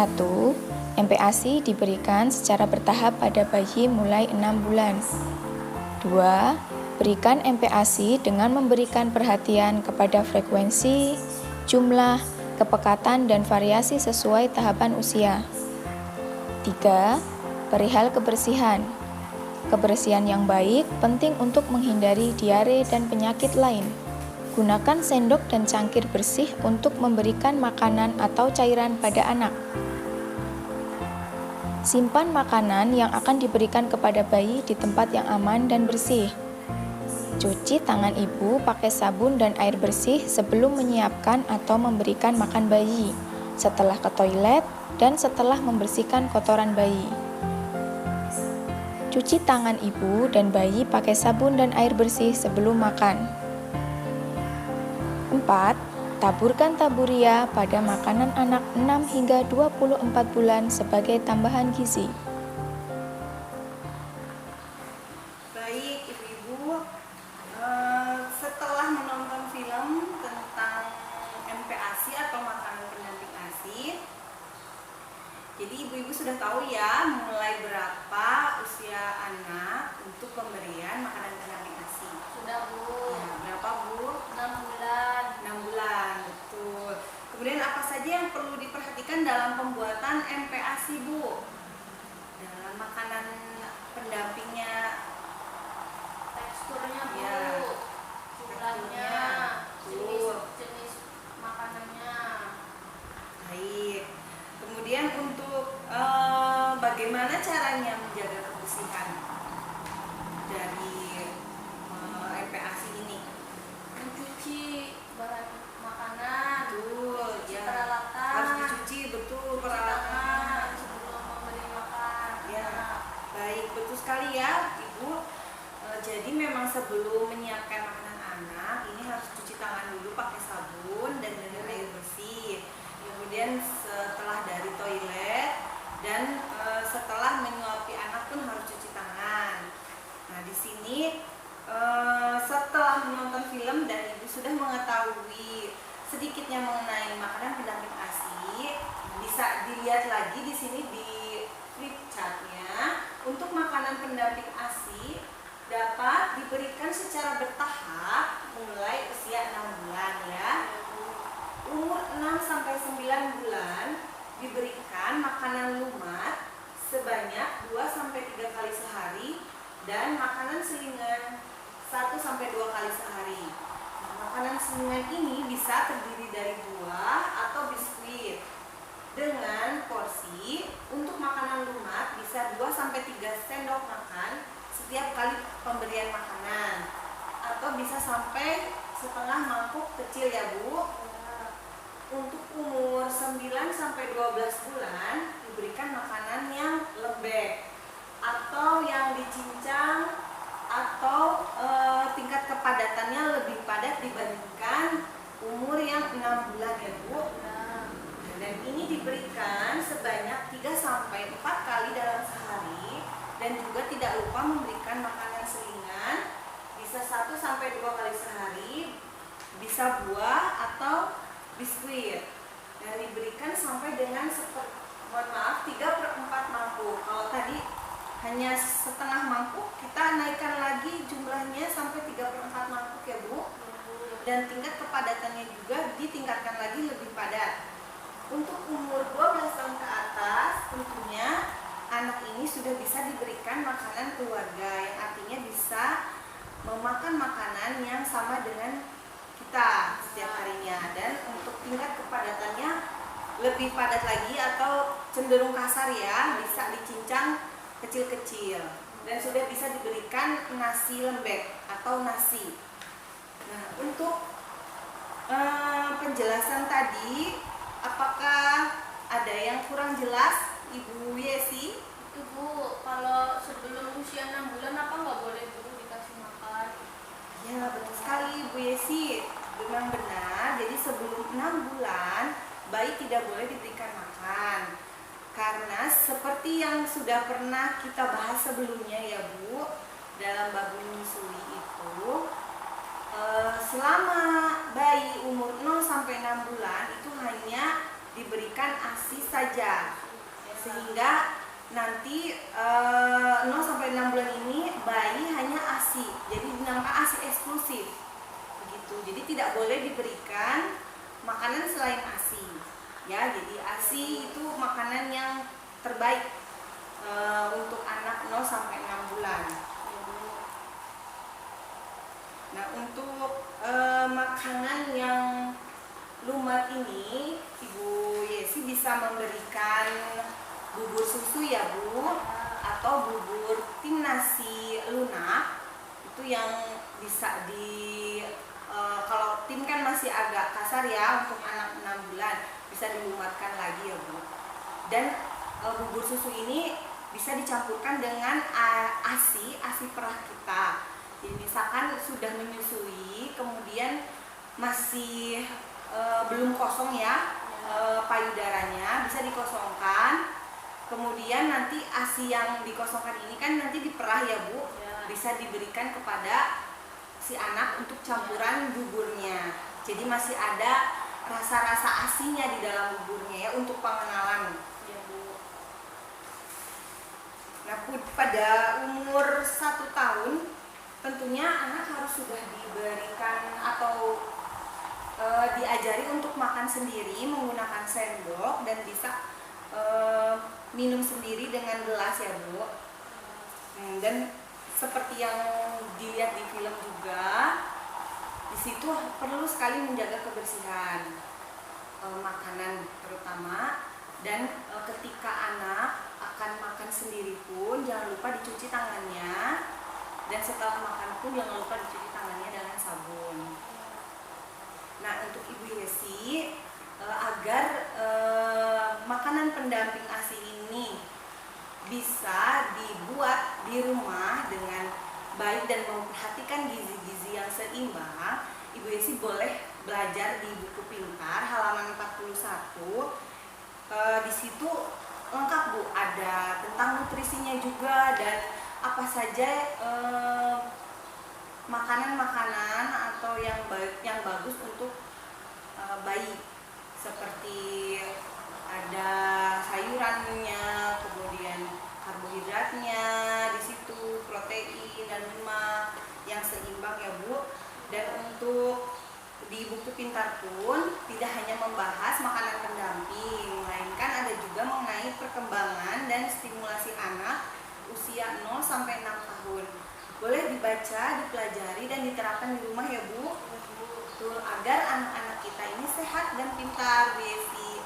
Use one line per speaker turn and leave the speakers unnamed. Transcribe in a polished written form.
1. MPASI diberikan secara bertahap pada bayi mulai 6 bulan. 2. Berikan MPASI dengan memberikan perhatian kepada frekuensi, jumlah, kepekatan, dan variasi sesuai tahapan usia. 3. Perihal kebersihan. Kebersihan yang baik penting untuk menghindari diare dan penyakit lain. Gunakan sendok dan cangkir bersih untuk memberikan makanan atau cairan pada anak. Simpan makanan yang akan diberikan kepada bayi di tempat yang aman dan bersih. Cuci tangan ibu pakai sabun dan air bersih sebelum menyiapkan atau memberikan makan bayi, setelah ke toilet, dan setelah membersihkan kotoran bayi. Cuci tangan ibu dan bayi pakai sabun dan air bersih sebelum makan. 4. Taburkan taburia pada makanan anak 6 hingga 24 bulan sebagai tambahan gizi.
Baik, ibu-ibu, setelah menonton film tentang MPASI atau makanan pendamping ASI, jadi ibu-ibu sudah tahu ya mulai berapa usia anak untuk pemberian makanan pendamping ASI.
Sudah, Bu.
Ya, berapa, Bu?
6 bulan.
6 bulan, betul. Kemudian apa saja yang perlu diperhatikan dalam pembuatan MPASI, Bu? Dalam makanan pendampingnya,
Teksturnya, Bu.
Ya.
Jumlahnya,
Betul.
jenis makanannya.
Baik. Kemudian untuk bagaimana caranya menjaga kebersihan dari MPASI ini?
Mencuci bahan makanan.
Betul,
Cuci
ya.
peralatan.
Harus dicuci betul
Cuci
peralatan.
tangan sebelum memberi makan.
Ya, baik, betul sekali ya, Ibu. Jadi memang sebelum menyiapkan makanan anak, ini harus cuci tangan dulu pakai sabun dan dengan air bersih. Kemudian setelah dari toilet dan setelah menyuapi anak pun harus cuci tangan. Nah, di sini setelah menonton film dan Ibu sudah mengetahui sedikitnya mengenai makanan pendamping ASI, bisa dilihat lagi di sini di flip chartnya. Untuk makanan pendamping ASI dapat diberikan secara bertahap mulai usia 6 bulan ya. Umur 6 sampai 9 bulan diberikan makanan lumat sebanyak 2 sampai 3 kali sehari dan makanan selingan 1 sampai 2 kali sehari. Nah, makanan selingan ini bisa terdiri dari buah atau biskuit. Dengan porsi untuk makanan lumat bisa 2 sampai 3 sendok makan setiap kali pemberian makanan, atau bisa sampai setengah mangkuk kecil ya, Bu. Untuk umur 9 sampai 12 bulan diberikan makanan yang lembek atau yang dicincang atau tingkat kepadatannya lebih padat dibandingkan umur yang 6 bulan ya, Bu. Dan ini diberikan sebanyak 3 sampai 4 kali dalam sehari dan juga tidak lupa memberikan makanan selingan bisa 1 sampai 2 kali sehari, bisa buah atau biskuit. Dan diberikan sampai dengan 3/4 mangkuk. Kalau tadi hanya setengah mangkuk, kita naikkan lagi jumlahnya sampai 3/4 mangkuk ya, Bu. Dan tingkat kepadatannya juga ditingkatkan lagi lebih padat. Untuk umur 12 tahun ke atas, tentunya anak ini sudah bisa diberikan makanan keluarga, yang artinya bisa memakan makanan yang sama dengan kita setiap harinya. Dan untuk tingkat kepadatannya lebih padat lagi atau cenderung kasar ya, bisa dicincang kecil-kecil dan sudah bisa diberikan nasi lembek atau nasi. Nah, untuk penjelasan tadi, apakah ada yang kurang jelas, Ibu Yesi?
Itu, Bu, kalau sebelum usia 6 bulan apa nggak boleh dulu dikasih makan?
Ya, betul sekali, Bu Yesi. Memang benar. Jadi sebelum 6 bulan bayi tidak boleh diberikan makan. Karena seperti yang sudah pernah kita bahas sebelumnya ya, Bu, dalam bab menyusui itu, selama bayi umur 0 sampai 6 bulan itu hanya diberikan ASI saja, sehingga nanti 0 sampai 6 bulan ini bayi hanya ASI, jadi dinamakan ASI eksklusif begitu. Jadi tidak boleh diberikan makanan selain ASI ya. Jadi ASI itu makanan yang terbaik untuk anak 0 sampai 6 bulan. Nah, untuk makanan yang lumat ini Ibu Yesi bisa memberikan bubur susu ya Bu, atau bubur tim nasi lunak. Itu yang bisa kalau tim kan masih agak kasar ya untuk anak 6 bulan, bisa dilumatkan lagi ya Bu. Dan bubur susu ini bisa dicampurkan dengan ASI perah kita. Jadi misalkan sudah menyusui, kemudian masih belum kosong ya payudaranya, bisa dikosongkan. Kemudian nanti ASI yang dikosongkan ini kan nanti diperah ya Bu, bisa diberikan kepada si anak untuk campuran buburnya. Jadi masih ada rasa-rasa ASInya di dalam buburnya ya, untuk pengenalan ya Bu. Nah, pada umur 1 tahun tentunya anak harus sudah diberikan atau diajari untuk makan sendiri menggunakan sendok dan bisa minum sendiri dengan gelas ya Bu. Dan seperti yang dilihat di film juga, di situ perlu sekali menjaga kebersihan makanan terutama, dan ketika anak akan makan sendiri pun jangan lupa dicuci tangannya, dan setelah makan pun jangan lupa dicuci tangannya dengan sabun. Nah, untuk Ibu Yesi, agar makanan pendamping ASI ini bisa dibuat di rumah dengan baik dan memperhatikan gizi-gizi yang seimbang, Ibu Yesi boleh belajar di buku pintar halaman 41. Di situ lengkap Bu, ada tentang nutrisinya juga dan apa saja makanan-makanan atau yang bagus untuk bayi, seperti ada sayurannya, kemudian karbohidratnya di situ, protein dan lemak yang seimbang ya Bu. Dan untuk di buku pintar pun tidak hanya membahas makanan pendamping, melainkan ada juga mengenai perkembangan dan stimulasi anak usia 0 sampai 6 tahun. Boleh dibaca, dipelajari dan diterapkan di rumah ya Bu. Betul, agar anak-anak kita ini sehat dan pintar Bu Yesi.